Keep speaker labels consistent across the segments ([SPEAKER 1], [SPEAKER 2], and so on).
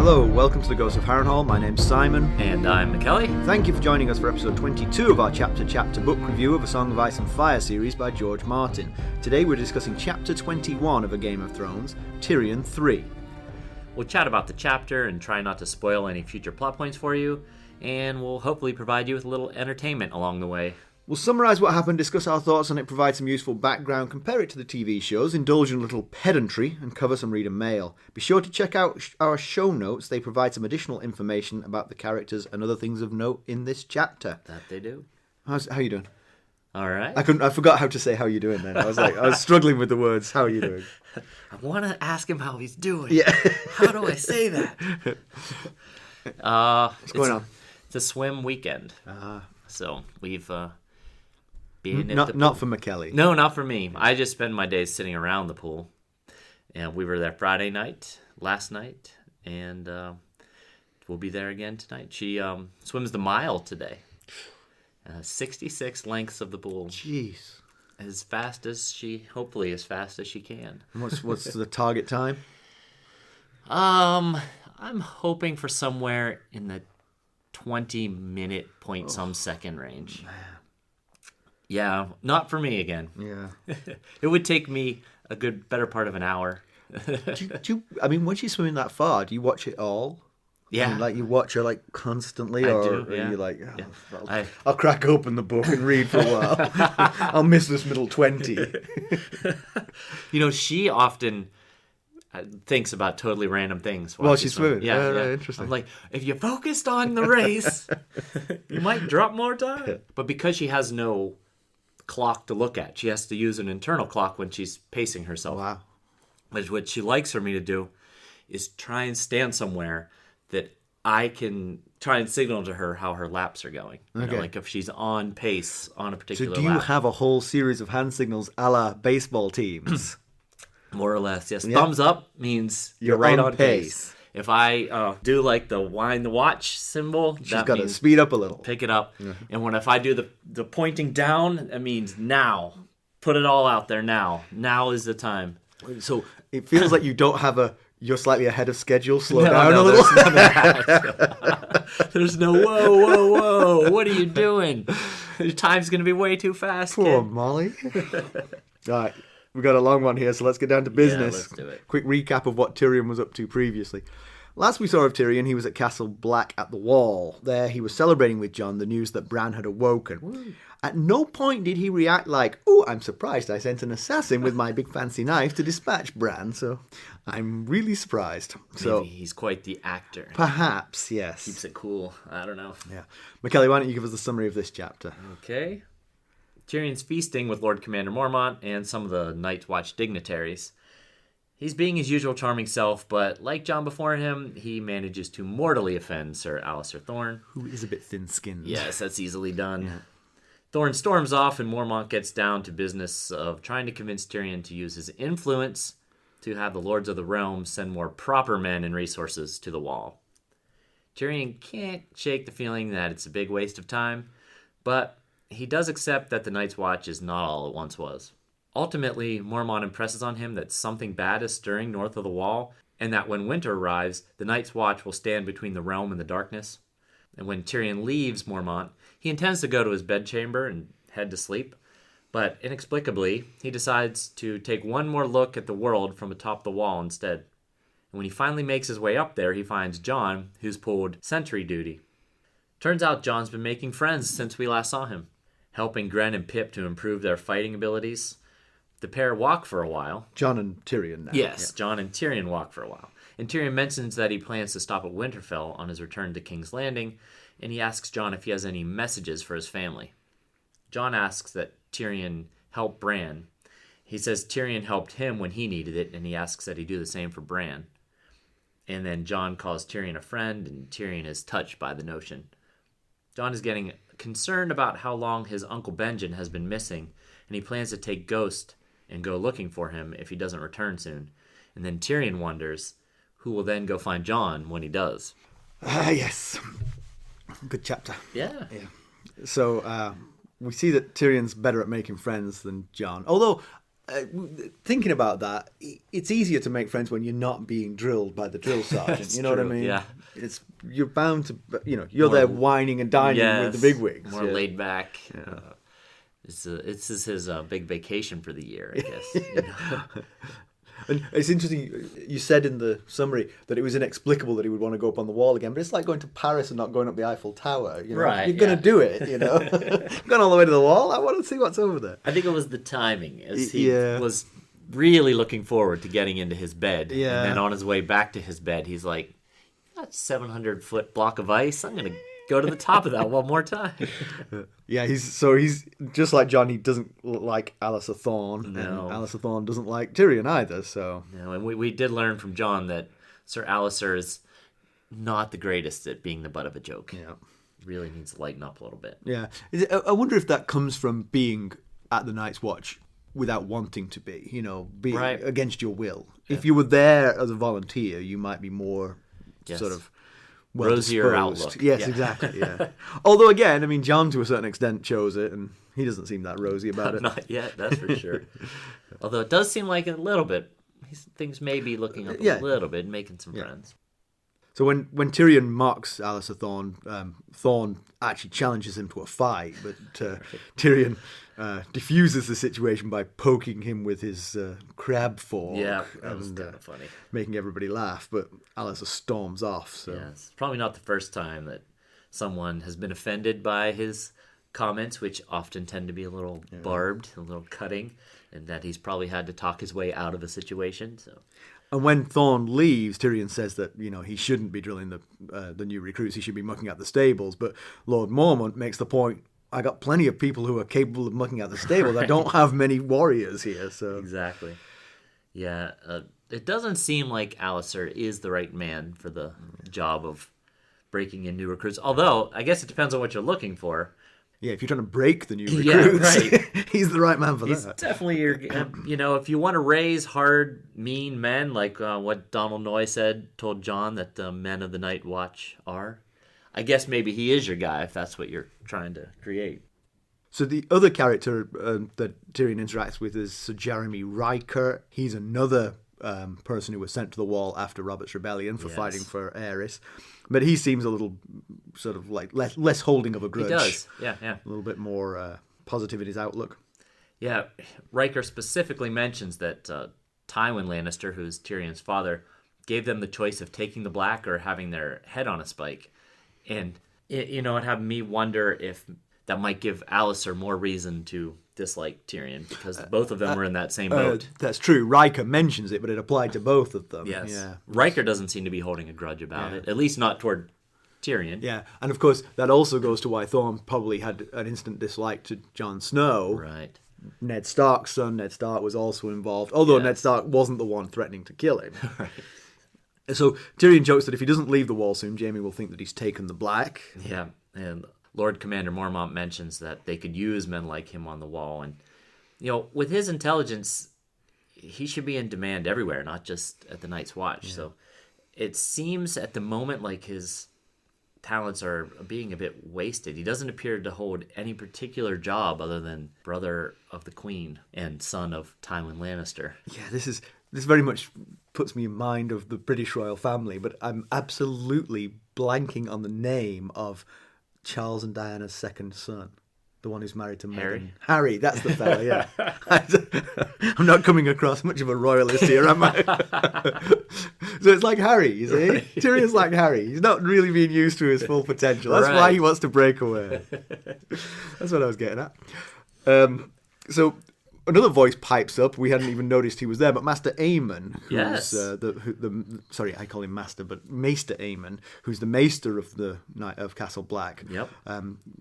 [SPEAKER 1] Hello, welcome to the Ghost of Harrenhal. My name's Simon.
[SPEAKER 2] And I'm McKelly.
[SPEAKER 1] Thank you for joining us for episode 22 of our chapter book review of A Song of Ice and Fire series by Jeor Mormont. Today we're discussing chapter 21 of A Game of Thrones, Tyrion 3.
[SPEAKER 2] We'll chat about the chapter and try not to spoil any future plot points for you, and we'll hopefully provide you with a little entertainment along the way.
[SPEAKER 1] We'll summarise what happened, discuss our thoughts on it, provide some useful background, compare it to the TV shows, indulge in a little pedantry, and cover some reader mail. Be sure to check out our show notes. They provide some additional information about the characters and other things of note in this chapter.
[SPEAKER 2] That they do.
[SPEAKER 1] How you doing?
[SPEAKER 2] All right.
[SPEAKER 1] I forgot how to say how you doing then. I was struggling with the words. How are you doing?
[SPEAKER 2] I want to ask him how he's doing.
[SPEAKER 1] Yeah.
[SPEAKER 2] How do I say that?
[SPEAKER 1] What's going on?
[SPEAKER 2] It's a swim weekend. So we've...
[SPEAKER 1] Not for McKelly.
[SPEAKER 2] No, not for me. I just spend my days sitting around the pool. And we were there Friday night, last night, and we'll be there again tonight. She swims the mile today. 66 lengths of the pool.
[SPEAKER 1] Jeez.
[SPEAKER 2] Hopefully as fast as she can.
[SPEAKER 1] What's the target time?
[SPEAKER 2] I'm hoping for somewhere in the 20-minute second range.
[SPEAKER 1] Man.
[SPEAKER 2] Yeah, not for me again.
[SPEAKER 1] Yeah.
[SPEAKER 2] It would take me a better part of an hour.
[SPEAKER 1] When she's swimming that far, do you watch it all?
[SPEAKER 2] Yeah.
[SPEAKER 1] You watch her constantly,
[SPEAKER 2] I
[SPEAKER 1] or
[SPEAKER 2] do,
[SPEAKER 1] are
[SPEAKER 2] yeah.
[SPEAKER 1] you like,
[SPEAKER 2] Yeah.
[SPEAKER 1] I'll crack open the book and read for a while. I'll miss this middle 20.
[SPEAKER 2] She often thinks about totally random things
[SPEAKER 1] while she's swimming.
[SPEAKER 2] Yeah.
[SPEAKER 1] Interesting.
[SPEAKER 2] I'm like, if you focused on the race, you might drop more time. But because she has no clock to look at, she has to use an internal clock when she's pacing herself.
[SPEAKER 1] Wow.
[SPEAKER 2] But what she likes for me to do is try and stand somewhere that I can try and signal to her how her laps are going.
[SPEAKER 1] Okay.
[SPEAKER 2] Like if she's on pace on a particular lap.
[SPEAKER 1] So do you have a whole series of hand signals a la baseball teams?
[SPEAKER 2] More or less, yes.
[SPEAKER 1] Yeah.
[SPEAKER 2] Thumbs up means you're right on pace. If I do the wind the watch symbol,
[SPEAKER 1] She's got to speed up a little.
[SPEAKER 2] Pick it up.
[SPEAKER 1] Yeah.
[SPEAKER 2] And if I do the pointing down, that means now. Put it all out there now. Now is the time.
[SPEAKER 1] So it feels like you don't have you're slightly ahead of schedule. Slow down a little.
[SPEAKER 2] There's none of that. There's no whoa. What are you doing? Your time's going to be way too fast.
[SPEAKER 1] Poor
[SPEAKER 2] kid.
[SPEAKER 1] Molly. All right. We've got a long one here, so let's get down to business.
[SPEAKER 2] Yeah, let's do it.
[SPEAKER 1] Quick recap of what Tyrion was up to previously. Last we saw of Tyrion, he was at Castle Black at the Wall. There, he was celebrating with Jon the news that Bran had awoken. Woo. At no point did he react like, "Oh, I'm surprised I sent an assassin with my big fancy knife to dispatch Bran." So, I'm really surprised.
[SPEAKER 2] Maybe he's quite the actor.
[SPEAKER 1] Perhaps, yes.
[SPEAKER 2] Keeps it cool. I don't know.
[SPEAKER 1] Yeah. McKelly, why don't you give us the summary of this chapter?
[SPEAKER 2] Okay. Tyrion's feasting with Lord Commander Mormont and some of the Night's Watch dignitaries. He's being his usual charming self, but like Jon before him, he manages to mortally offend Ser Alliser Thorne.
[SPEAKER 1] Who is a bit thin-skinned.
[SPEAKER 2] Yes, that's easily done.
[SPEAKER 1] Yeah.
[SPEAKER 2] Thorne storms off, and Mormont gets down to business of trying to convince Tyrion to use his influence to have the Lords of the Realm send more proper men and resources to the Wall. Tyrion can't shake the feeling that it's a big waste of time, but he does accept that the Night's Watch is not all it once was. Ultimately, Mormont impresses on him that something bad is stirring north of the Wall, and that when winter arrives, the Night's Watch will stand between the realm and the darkness. And when Tyrion leaves Mormont, he intends to go to his bedchamber and head to sleep, but inexplicably, he decides to take one more look at the world from atop the wall instead. And when he finally makes his way up there, he finds Jon, who's pulled sentry duty. Turns out Jon's been making friends since we last saw him, helping Gren and Pip to improve their fighting abilities. The pair walk for a while.
[SPEAKER 1] Jon and Tyrion now.
[SPEAKER 2] Yes,
[SPEAKER 1] Yeah.
[SPEAKER 2] Jon and Tyrion walk for a while. And Tyrion mentions that he plans to stop at Winterfell on his return to King's Landing, and he asks Jon if he has any messages for his family. Jon asks that Tyrion help Bran. He says Tyrion helped him when he needed it, and he asks that he do the same for Bran. And then Jon calls Tyrion a friend, and Tyrion is touched by the notion. Jon is getting concerned about how long his Uncle Benjen has been missing, and he plans to take Ghost and go looking for him if he doesn't return soon. And then Tyrion wonders who will then go find Jon when he does.
[SPEAKER 1] Yes. Good chapter.
[SPEAKER 2] Yeah.
[SPEAKER 1] So we see that Tyrion's better at making friends than Jon. Although thinking about that, it's easier to make friends when you're not being drilled by the drill sergeant. You know what I mean?
[SPEAKER 2] Yeah.
[SPEAKER 1] You're bound to, you're there whining and dining with the bigwigs.
[SPEAKER 2] More laid back. Yeah. This is his big vacation for the year, I guess.
[SPEAKER 1] And it's interesting, you said in the summary that it was inexplicable that he would want to go up on the wall again, but it's like going to Paris and not going up the Eiffel Tower.
[SPEAKER 2] Right,
[SPEAKER 1] You're going to do it, Gone all the way to the wall, I want to see what's over there.
[SPEAKER 2] I think it was the timing, as he was really looking forward to getting into his bed.
[SPEAKER 1] Yeah.
[SPEAKER 2] And then on his way back to his bed, he's like, that 700-foot block of ice, I'm going to go to the top of that one more time.
[SPEAKER 1] Yeah, he's just like Jon. He doesn't like Alliser Thorne, and Alliser Thorne doesn't like Tyrion either. So
[SPEAKER 2] no, and we did learn from Jon that Ser Alliser is not the greatest at being the butt of a joke.
[SPEAKER 1] Yeah,
[SPEAKER 2] really needs to lighten up a little bit.
[SPEAKER 1] Yeah, I wonder if that comes from being at the Night's Watch without wanting to be. Being against your will. Yeah. If you were there as a volunteer, you might be more sort of.
[SPEAKER 2] Rosier outlook.
[SPEAKER 1] Yes, exactly. Yeah. Although again, Jon to a certain extent chose it, and he doesn't seem that rosy about it.
[SPEAKER 2] Not yet, that's for sure. Although it does seem like a little bit. Things may be looking up a little bit, making some friends.
[SPEAKER 1] So when Tyrion mocks Alliser Thorne, Thorne actually challenges him to a fight, but Tyrion diffuses the situation by poking him with his crab fork.
[SPEAKER 2] Yeah, that was kind of funny.
[SPEAKER 1] Making everybody laugh, but Alliser storms off. So.
[SPEAKER 2] Yeah, it's probably not the first time that someone has been offended by his comments, which often tend to be a little barbed, a little cutting, and that he's probably had to talk his way out of a situation. So.
[SPEAKER 1] And when Thorne leaves, Tyrion says that he shouldn't be drilling the new recruits. He should be mucking out the stables. But Lord Mormont makes the point: I got plenty of people who are capable of mucking out the stables. I don't have many warriors here. So
[SPEAKER 2] exactly, yeah. It doesn't seem like Alliser is the right man for the job of breaking in new recruits. Although I guess it depends on what you're looking for.
[SPEAKER 1] Yeah, if you're trying to break the new recruits,
[SPEAKER 2] right.
[SPEAKER 1] He's the right man for
[SPEAKER 2] He's
[SPEAKER 1] that.
[SPEAKER 2] Definitely if you want to raise hard, mean men, like what Donald Noy told Jon that the men of the Night Watch are, I guess maybe he is your guy if that's what you're trying to create.
[SPEAKER 1] So the other character that Tyrion interacts with is Sir Jeremy Riker. He's another person who was sent to the wall after Robert's Rebellion for fighting for Aerys. But he seems a little sort of like less holding of a grudge.
[SPEAKER 2] He does, yeah.
[SPEAKER 1] A little bit more positive in his outlook.
[SPEAKER 2] Yeah, Riker specifically mentions that Tywin Lannister, who's Tyrion's father, gave them the choice of taking the black or having their head on a spike. And, it had me wonder if that might give Alliser more reason to dislike Tyrion, because both of them were in that same boat.
[SPEAKER 1] That's true. Riker mentions it, but it applied to both of them.
[SPEAKER 2] Yes.
[SPEAKER 1] Yeah.
[SPEAKER 2] Riker doesn't seem to be holding a grudge about it, at least not toward Tyrion.
[SPEAKER 1] Yeah, and of course, that also goes to why Thorne probably had an instant dislike to Jon Snow.
[SPEAKER 2] Right.
[SPEAKER 1] Ned Stark's son, Ned Stark, was also involved, although Ned Stark wasn't the one threatening to kill him.
[SPEAKER 2] Right.
[SPEAKER 1] So Tyrion jokes that if he doesn't leave the wall soon, Jaime will think that he's taken the black.
[SPEAKER 2] Yeah, and Lord Commander Mormont mentions that they could use men like him on the wall. And, with his intelligence, he should be in demand everywhere, not just at the Night's Watch. Yeah. So it seems at the moment like his talents are being a bit wasted. He doesn't appear to hold any particular job other than brother of the Queen and son of Tywin Lannister.
[SPEAKER 1] Yeah, this very much puts me in mind of the British royal family, but I'm absolutely blanking on the name of Charles and Diana's second son, the one who's married to Meghan. Harry, that's the fella, yeah. I'm not coming across much of a royalist here, am I? So it's like Harry, you see? Right. Tyrion's like Harry. He's not really being used to his full potential. That's why he wants to break away. That's what I was getting at. So another voice pipes up. We hadn't even noticed he was there, but Maester Aemon, who's sorry, I call him Master, but Maester Aemon, who's the Maester of the Knight of Castle Black,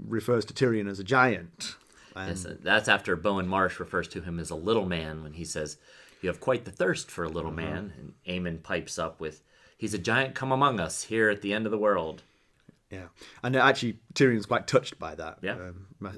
[SPEAKER 1] refers to Tyrion as a giant.
[SPEAKER 2] Yes, that's after Bowen Marsh refers to him as a little man when he says, "You have quite the thirst for a little man." And Aemon pipes up with, "He's a giant come among us here at the end of the world."
[SPEAKER 1] Yeah, and actually Tyrion's quite touched by that.
[SPEAKER 2] Yeah,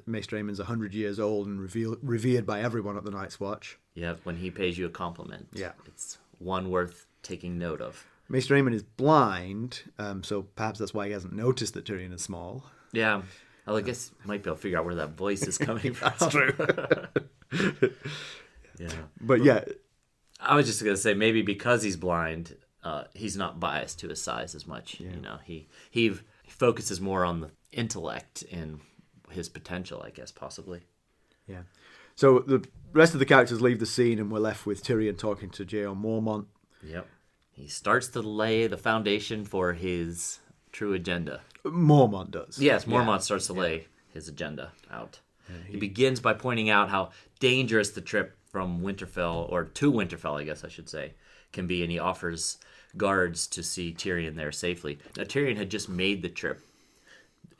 [SPEAKER 1] Maester Aemon's 100 years old and revered by everyone at the Night's Watch.
[SPEAKER 2] Yeah, when he pays you a compliment.
[SPEAKER 1] Yeah,
[SPEAKER 2] it's one worth taking note of.
[SPEAKER 1] Maester Aemon is blind, so perhaps that's why he hasn't noticed that Tyrion is small.
[SPEAKER 2] Yeah, well, I guess you might be able to figure out where that voice is coming from.
[SPEAKER 1] That's true.
[SPEAKER 2] Yeah.
[SPEAKER 1] But yeah,
[SPEAKER 2] I was just gonna say maybe because he's blind, he's not biased to his size as much.
[SPEAKER 1] Yeah.
[SPEAKER 2] You know, he focuses more on the intellect and his potential, I guess, possibly.
[SPEAKER 1] yeah. So the rest of the characters leave the scene, and we're left with Tyrion talking to Jeor Mormont.
[SPEAKER 2] Yep. He starts to lay the foundation for his true agenda.
[SPEAKER 1] Mormont does.
[SPEAKER 2] Yes, Mormont starts to lay his agenda out. He begins by pointing out how dangerous the trip from Winterfell, or to Winterfell, I guess I should say, can be, and he offers guards to see Tyrion there safely. Now, Tyrion had just made the trip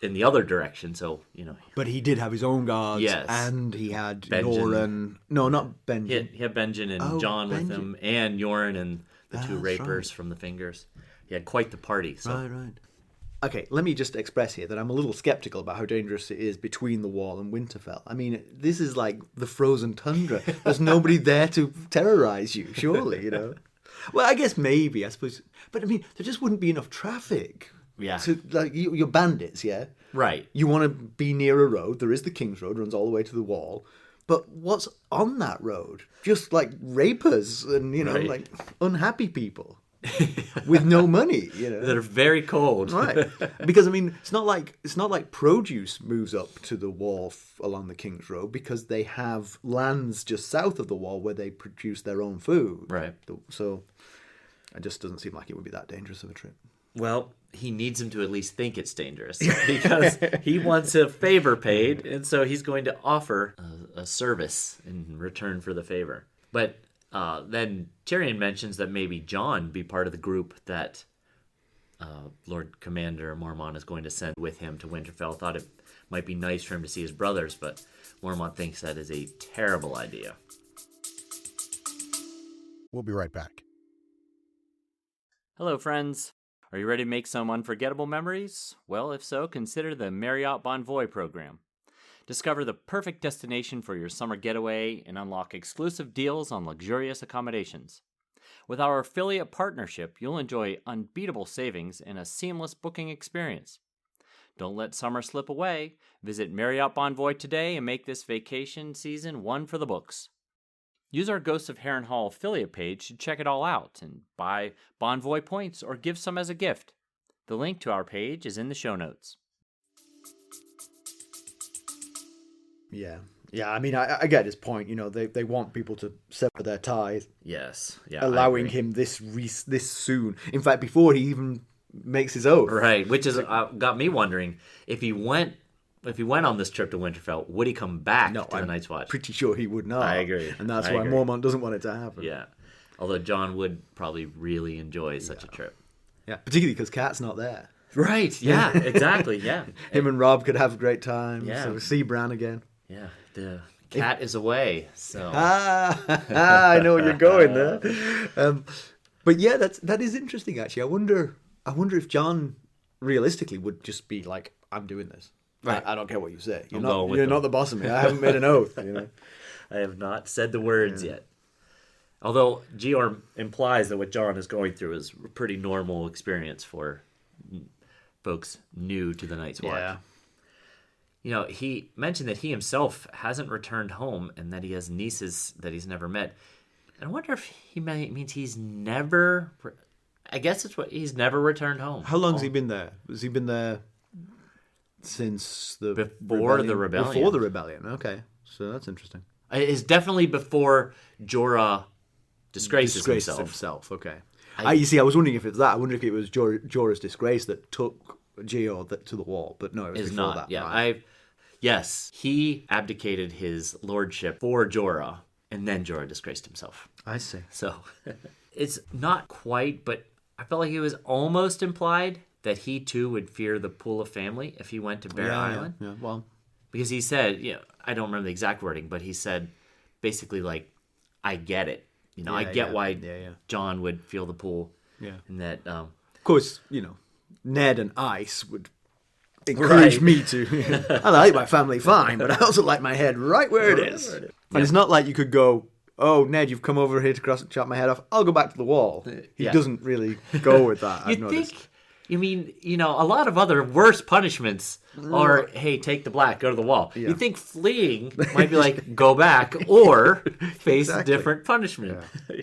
[SPEAKER 2] in the other direction, so, you know.
[SPEAKER 1] But he did have his own guards,
[SPEAKER 2] Yes.
[SPEAKER 1] and he had
[SPEAKER 2] Benjen.
[SPEAKER 1] Yoren. No, not Benjen.
[SPEAKER 2] He had Benjen and
[SPEAKER 1] Oh,
[SPEAKER 2] Jon with
[SPEAKER 1] Benjen.
[SPEAKER 2] him, and Yoren and the two
[SPEAKER 1] That's
[SPEAKER 2] rapers
[SPEAKER 1] right.
[SPEAKER 2] from the Fingers. He had quite the party. So.
[SPEAKER 1] Right. Okay, let me just express here that I'm a little skeptical about how dangerous it is between the Wall and Winterfell. I mean, this is like the frozen tundra. There's nobody there to terrorize you, surely, you know? Well, I guess maybe, I suppose. But I mean, there just wouldn't be enough traffic.
[SPEAKER 2] Yeah.
[SPEAKER 1] To, like, you're bandits, yeah?
[SPEAKER 2] Right.
[SPEAKER 1] You want to be near a road. There is the King's Road, runs all the way to the Wall. But what's on that road? Just like rapers and, you know,
[SPEAKER 2] Right.
[SPEAKER 1] like unhappy people with no money, you know?
[SPEAKER 2] That are very cold.
[SPEAKER 1] Right, because I mean, it's not like produce moves up to the Wall along the King's Road, because they have lands just south of the Wall where they produce their own food.
[SPEAKER 2] Right.
[SPEAKER 1] So it just doesn't seem like it would be that dangerous of a trip.
[SPEAKER 2] Well, he needs him to at least think it's dangerous because he wants a favor paid, and so he's going to offer a service in return for the favor. But then Tyrion mentions that maybe Jon be part of the group that Lord Commander Mormont is going to send with him to Winterfell. Thought it might be nice for him to see his brothers, but Mormont thinks that is a terrible idea.
[SPEAKER 3] We'll be right back.
[SPEAKER 4] Hello, friends. Are you ready to make some unforgettable memories? Well, if so, consider the Marriott Bonvoy program. Discover the perfect destination for your summer getaway and unlock exclusive deals on luxurious accommodations. With our affiliate partnership, you'll enjoy unbeatable savings and a seamless booking experience. Don't let summer slip away. Visit Marriott Bonvoy today and make this vacation season one for the books. Use our Ghosts of Harrenhal affiliate page to check it all out and buy Bonvoy points or give some as a gift. The link to our page is in the show notes.
[SPEAKER 1] Yeah. I mean, I get his point. You know, they want people to sever their ties,
[SPEAKER 2] Yes. Yeah. I
[SPEAKER 1] allowing
[SPEAKER 2] agree.
[SPEAKER 1] him this soon. In fact, before he even makes his oath.
[SPEAKER 2] Right, which is got me wondering if he went on this trip to Winterfell, would he come back to the Night's Watch?
[SPEAKER 1] Pretty sure he would not.
[SPEAKER 2] I agree.
[SPEAKER 1] And that's
[SPEAKER 2] I
[SPEAKER 1] why
[SPEAKER 2] agree.
[SPEAKER 1] Mormont doesn't want it to happen.
[SPEAKER 2] Yeah, although Jon would probably really enjoy such a trip.
[SPEAKER 1] Yeah, particularly because Kat's not there.
[SPEAKER 2] Right. Yeah. Exactly. Yeah.
[SPEAKER 1] Him and Rob could have a great time.
[SPEAKER 2] Yeah.
[SPEAKER 1] So see Bran again.
[SPEAKER 2] Yeah. The cat is away, so
[SPEAKER 1] I know where you're going there. But yeah, that is interesting actually. I wonder if Jon realistically would just be like, I'm doing this.
[SPEAKER 2] Right.
[SPEAKER 1] I don't care what you say. You're
[SPEAKER 2] going with
[SPEAKER 1] not
[SPEAKER 2] them.
[SPEAKER 1] the boss of me. I haven't made an oath. You know.
[SPEAKER 2] I have not said the words yet. Although Jeor implies that what Jon is going through is a pretty normal experience for folks new to the Night's Watch.
[SPEAKER 1] Yeah.
[SPEAKER 2] You know, he mentioned that he himself hasn't returned home and that he has nieces that he's never met. And I wonder if he means he's never... I guess it's what he's never returned home.
[SPEAKER 1] How long has he been there? Has he been there since the
[SPEAKER 2] Before the rebellion.
[SPEAKER 1] Before the rebellion. Okay, so that's interesting.
[SPEAKER 2] It's definitely before Jorah disgraces himself.
[SPEAKER 1] Okay. You see, I was wondering if it's that. I wonder if it was Jorah's disgrace that took Jeor to the Wall, but no, it was
[SPEAKER 2] Is
[SPEAKER 1] before
[SPEAKER 2] not.
[SPEAKER 1] that.
[SPEAKER 2] Yeah,
[SPEAKER 1] right.
[SPEAKER 2] Yes, he abdicated his lordship for Jorah, and then Jorah disgraced himself.
[SPEAKER 1] I see.
[SPEAKER 2] So it's not quite, but I felt like it was almost implied that he too would fear the pool of family if he went to Bear Island.
[SPEAKER 1] Yeah, well,
[SPEAKER 2] Because he said, I don't remember the exact wording, but he said basically like, I get it. I get why Jon would feel the pull.
[SPEAKER 1] Yeah.
[SPEAKER 2] And that,
[SPEAKER 1] of course, Ned and Ice would encourage
[SPEAKER 2] Right.
[SPEAKER 1] me to. I like my family fine, but I also like my head right where it is. And it's not like you could go, oh, Ned, you've come over here to chop my head off. I'll go back to the Wall. He
[SPEAKER 2] Yeah.
[SPEAKER 1] doesn't really go with that. I've
[SPEAKER 2] You'd
[SPEAKER 1] noticed.
[SPEAKER 2] think You mean, a lot of other worse punishments are, hey, take the black, go to the wall.
[SPEAKER 1] Yeah.
[SPEAKER 2] You think fleeing might be like, go back or face a different punishment. Yeah.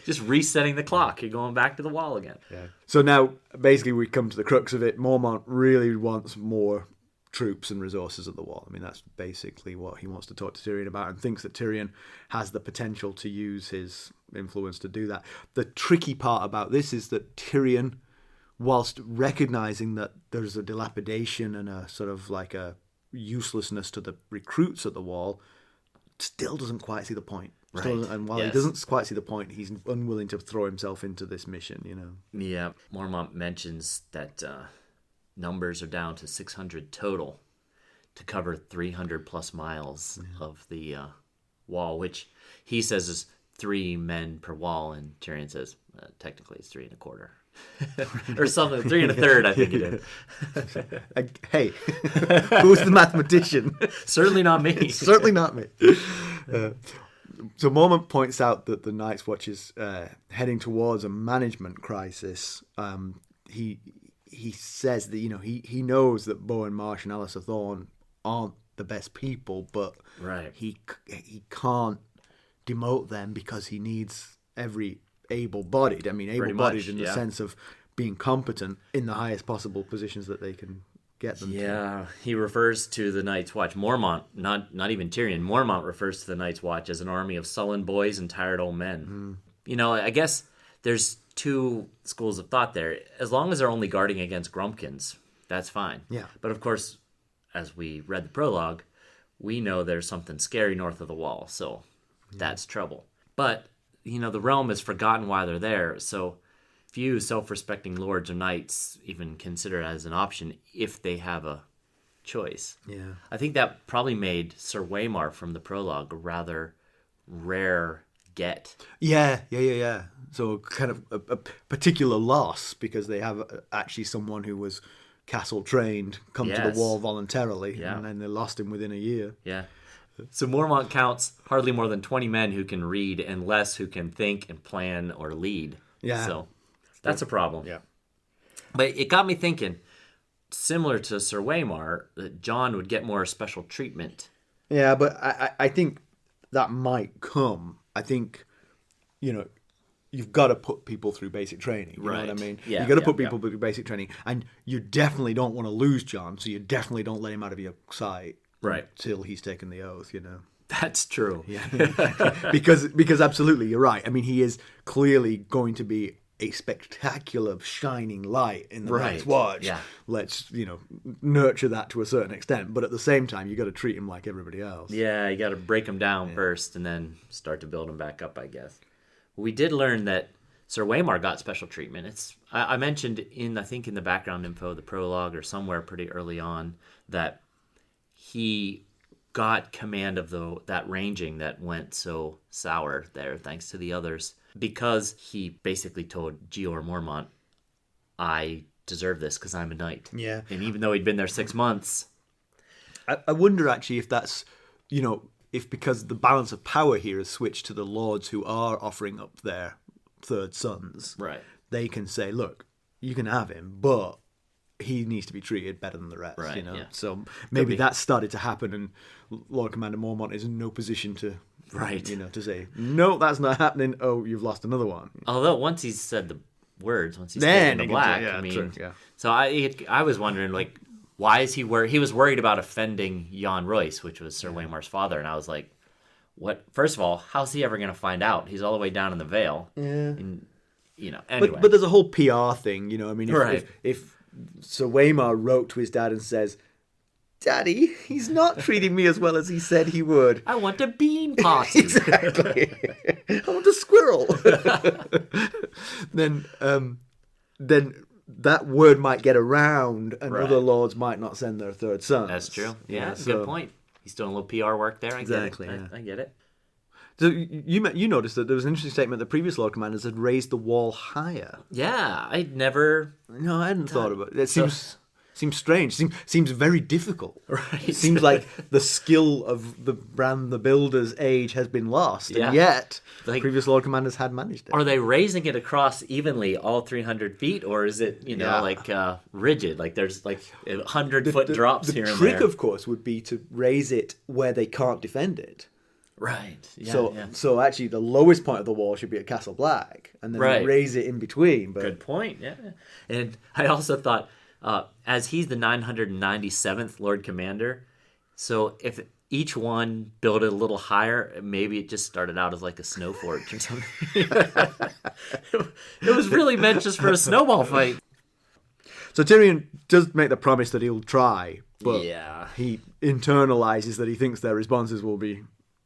[SPEAKER 2] Just resetting the clock. You're going back to the wall again.
[SPEAKER 1] Yeah. So now, basically, we come to the crux of it. Mormont really wants more troops and resources at the wall. I mean, that's basically what he wants to talk to Tyrion about, and thinks that Tyrion has the potential to use his influence to do that. The tricky part about this is that Tyrion, whilst recognizing that there's a dilapidation and a sort of like a uselessness to the recruits at the wall, still doesn't quite see the point. And while he doesn't quite see the point, he's unwilling to throw himself into this mission,
[SPEAKER 2] Yeah, Mormont mentions that numbers are down to 600 total to cover 300 plus miles of the wall, which he says is 3 men per wall, and Tyrion says technically it's 3 1/4. Or something, 3 1/3, I think it is.
[SPEAKER 1] Hey, who's the mathematician?
[SPEAKER 2] Certainly not me.
[SPEAKER 1] Certainly not me. So Mormont points out that the Night's Watch is heading towards a management crisis. He says that he knows that Bowen Marsh and Alliser Thorne aren't the best people, but he can't demote them because he needs every able-bodied. I mean, able-bodied in the sense of being competent in the highest possible positions that they can get them to.
[SPEAKER 2] Yeah, he refers to the Night's Watch. Mormont, not even Tyrion. Mormont refers to the Night's Watch as an army of sullen boys and tired old men. I guess there's 2 schools of thought there. As long as they're only guarding against Grumpkins, that's fine.
[SPEAKER 1] Yeah.
[SPEAKER 2] But of course, as we read the prologue, we know there's something scary north of the wall, so that's trouble. But the realm has forgotten why they're there, so few self-respecting lords or knights even consider it as an option if they have a choice.
[SPEAKER 1] Yeah.
[SPEAKER 2] I think that probably made Ser Waymar from the prologue a rather rare get.
[SPEAKER 1] Yeah. So kind of a particular loss, because they have actually someone who was castle trained come to the wall voluntarily, and then they lost him within a year.
[SPEAKER 2] Yeah. So Mormont counts hardly more than 20 men who can read and less who can think and plan or lead.
[SPEAKER 1] Yeah.
[SPEAKER 2] So that's a problem.
[SPEAKER 1] Yeah.
[SPEAKER 2] But it got me thinking, similar to Ser Waymar, that Jon would get more special treatment.
[SPEAKER 1] Yeah, but I think that might come. I think, you've got to put people through basic training. You know what I mean?
[SPEAKER 2] Yeah,
[SPEAKER 1] you've got to put people through basic training. And you definitely don't want to lose Jon, so you definitely don't let him out of your sight.
[SPEAKER 2] Right.
[SPEAKER 1] Till he's taken the oath,
[SPEAKER 2] That's true.
[SPEAKER 1] Yeah. because absolutely, you're right. I mean, he is clearly going to be a spectacular shining light in the Night's Watch.
[SPEAKER 2] Yeah.
[SPEAKER 1] Let's, nurture that to a certain extent. But at the same time, you got to treat him like everybody else.
[SPEAKER 2] Yeah, you got to break him down first and then start to build him back up, I guess. We did learn that Ser Waymar got special treatment. I mentioned in the background info, the prologue or somewhere pretty early on, that he got command of that ranging that went so sour there, thanks to the others, because he basically told Jeor Mormont, I deserve this because I'm a knight.
[SPEAKER 1] Yeah.
[SPEAKER 2] And even though he'd been there 6 months.
[SPEAKER 1] I wonder actually if that's, if because the balance of power here has switched to the lords who are offering up their third sons.
[SPEAKER 2] Right.
[SPEAKER 1] They can say, look, you can have him, but he needs to be treated better than the rest,
[SPEAKER 2] Right,
[SPEAKER 1] Yeah.
[SPEAKER 2] Yeah.
[SPEAKER 1] So maybe that started to happen, and Lord Commander Mormont is in no position to, to say, no, that's not happening. Oh, you've lost another one.
[SPEAKER 2] Although once he's said the words, once he's taken the black,
[SPEAKER 1] true, yeah.
[SPEAKER 2] So I was wondering, why is he worried? He was worried about offending Jan Royce, which was Ser Waymar's father, and I was like, what? First of all, how's he ever going to find out? He's all the way down in the Vale.
[SPEAKER 1] Yeah.
[SPEAKER 2] And, anyway.
[SPEAKER 1] But there's a whole PR thing, I mean,
[SPEAKER 2] Right.
[SPEAKER 1] if Ser Waymar wrote to his dad and says, Daddy, he's not treating me as well as he said he would.
[SPEAKER 2] I want a bean party.
[SPEAKER 1] Exactly. I want a squirrel. then that word might get around, and other lords might not send their third sons.
[SPEAKER 2] That's true. Yeah, good point. He's doing a little PR work there. I get it.
[SPEAKER 1] Yeah.
[SPEAKER 2] I get it.
[SPEAKER 1] So you noticed that there was an interesting statement that previous Lord Commanders had raised the wall higher.
[SPEAKER 2] Yeah, I'd never...
[SPEAKER 1] No, I hadn't thought about it. It seems... Seems strange. Seems very difficult.
[SPEAKER 2] Right.
[SPEAKER 1] It seems like the skill of the Bran the Builder's age has been lost,
[SPEAKER 2] Yeah.
[SPEAKER 1] and yet
[SPEAKER 2] Like-
[SPEAKER 1] previous Lord Commanders had managed it.
[SPEAKER 2] Are they raising it across evenly all 300 feet, or is it,
[SPEAKER 1] Yeah.
[SPEAKER 2] like rigid? Like there's like 100-foot drops here
[SPEAKER 1] The
[SPEAKER 2] and
[SPEAKER 1] trick,
[SPEAKER 2] there.
[SPEAKER 1] of course, would be to raise it where they can't defend it.
[SPEAKER 2] Right. Yeah,
[SPEAKER 1] so,
[SPEAKER 2] yeah.
[SPEAKER 1] so actually, the lowest point of the wall should be at Castle Black, and then
[SPEAKER 2] Right.
[SPEAKER 1] raise it in between. But
[SPEAKER 2] Good point. Yeah. And I also thought, as he's the 997th Lord Commander, so if each one built it a little higher, maybe it just started out as like a snow fort or something. It was really meant just for a snowball fight.
[SPEAKER 1] So Tyrion does make the promise that he'll try, but
[SPEAKER 2] Yeah.
[SPEAKER 1] he internalizes that he thinks their responses will be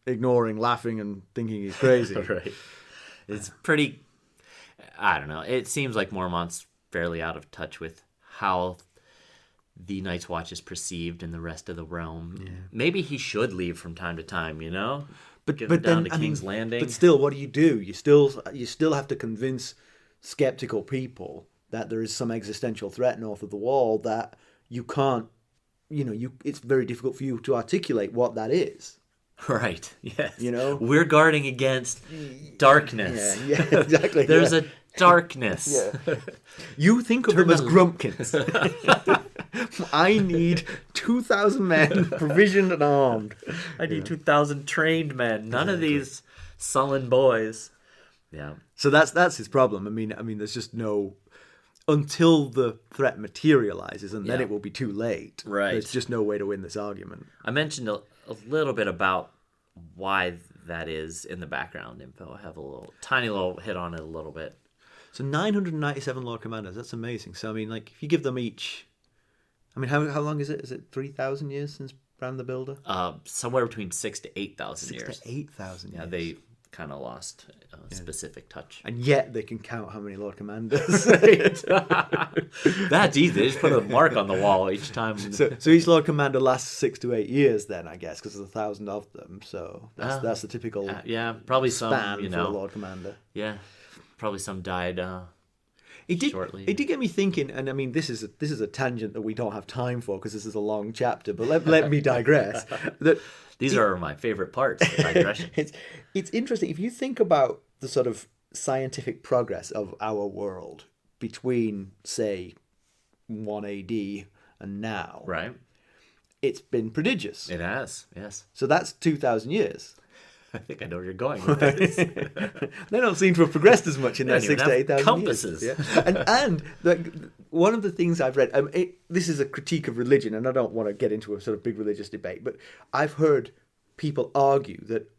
[SPEAKER 1] ignoring, laughing, and thinking he's crazy.
[SPEAKER 2] Right. It's pretty. I don't know. It seems like Mormont's fairly out of touch with how the Night's Watch is perceived in the rest of the realm. Yeah. Maybe he should leave from time to time. You know, get
[SPEAKER 1] But
[SPEAKER 2] down
[SPEAKER 1] then,
[SPEAKER 2] to King's Landing.
[SPEAKER 1] But still, what do? You still have to convince skeptical people that there is some existential threat north of the wall that you can't. It's very difficult for you to articulate what that is.
[SPEAKER 2] Right. Yes.
[SPEAKER 1] We're
[SPEAKER 2] guarding against darkness.
[SPEAKER 1] Yeah, exactly.
[SPEAKER 2] There's a darkness.
[SPEAKER 1] Yeah. You think of them as grumpkins. I need 2,000 men provisioned and armed.
[SPEAKER 2] I need 2,000 trained men. None of these sullen boys. Yeah.
[SPEAKER 1] So that's his problem. I mean, there's just no until the threat materializes, and then
[SPEAKER 2] Yeah.
[SPEAKER 1] it will be too late.
[SPEAKER 2] Right.
[SPEAKER 1] There's just no way to win this argument.
[SPEAKER 2] I mentioned a little bit about why that is in the background info. I have a tiny little hit on it a little bit.
[SPEAKER 1] So 997 Lord Commanders. That's amazing. So if you give them each, how long is it? Is it 3,000 years since Bran the Builder?
[SPEAKER 2] Somewhere between 6,000 to 8,000 years.
[SPEAKER 1] 6 to 8,000
[SPEAKER 2] Yeah,
[SPEAKER 1] years.
[SPEAKER 2] they kind of lost a specific touch.
[SPEAKER 1] And yet they can count how many Lord Commanders.
[SPEAKER 2] That's easy. They just put a mark on the wall each time.
[SPEAKER 1] So each Lord Commander lasts 6 to 8 years then, I guess, because there's 1,000 of them. So that's the typical
[SPEAKER 2] probably
[SPEAKER 1] span
[SPEAKER 2] some,
[SPEAKER 1] for a Lord Commander.
[SPEAKER 2] Yeah, probably some died shortly.
[SPEAKER 1] It did get me thinking, and this is a tangent that we don't have time for because this is a long chapter. But let me digress.
[SPEAKER 2] These are my favorite parts. The digression.
[SPEAKER 1] It's interesting if you think about the sort of scientific progress of our world between, say, 1 AD and now.
[SPEAKER 2] Right.
[SPEAKER 1] It's been prodigious.
[SPEAKER 2] It has. Yes.
[SPEAKER 1] So that's 2,000 years.
[SPEAKER 2] I think I know where you're going with this.
[SPEAKER 1] They don't seem to have progressed as much in their
[SPEAKER 2] They don't
[SPEAKER 1] 6
[SPEAKER 2] even
[SPEAKER 1] to
[SPEAKER 2] have
[SPEAKER 1] 8,000
[SPEAKER 2] compasses.
[SPEAKER 1] years. Yeah. And one of the things I've read, this is a critique of religion, and I don't want to get into a sort of big religious debate, but I've heard people argue that